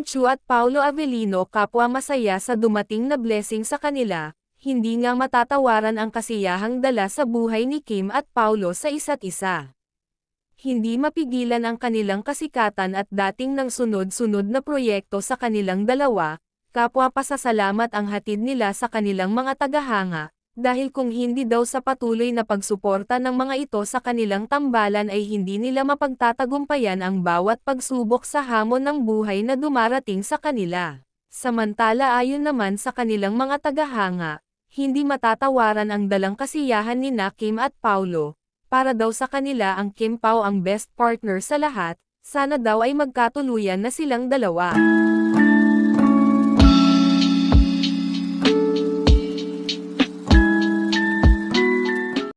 Chu at Paulo Avellino kapwa masaya sa dumating na blessing sa kanila, hindi nga matatawaran ang kasiyahang dala sa buhay ni Kim at Paulo sa isa't isa. Hindi mapigilan ang kanilang kasikatan at dating ng sunod-sunod na proyekto sa kanilang dalawa, kapwa pasasalamat ang hatid nila sa kanilang mga tagahanga, dahil kung hindi daw sa patuloy na pagsuporta ng mga ito sa kanilang tambalan ay hindi nila mapagtatagumpayan ang bawat pagsubok sa hamon ng buhay na dumarating sa kanila. Samantala ayon naman sa kanilang mga tagahanga, hindi matatawaran ang dalang kasiyahan ni Kim at Paulo. Para daw sa kanila ang Kim Pao ang best partner sa lahat, sana daw ay magkatuluyan na silang dalawa.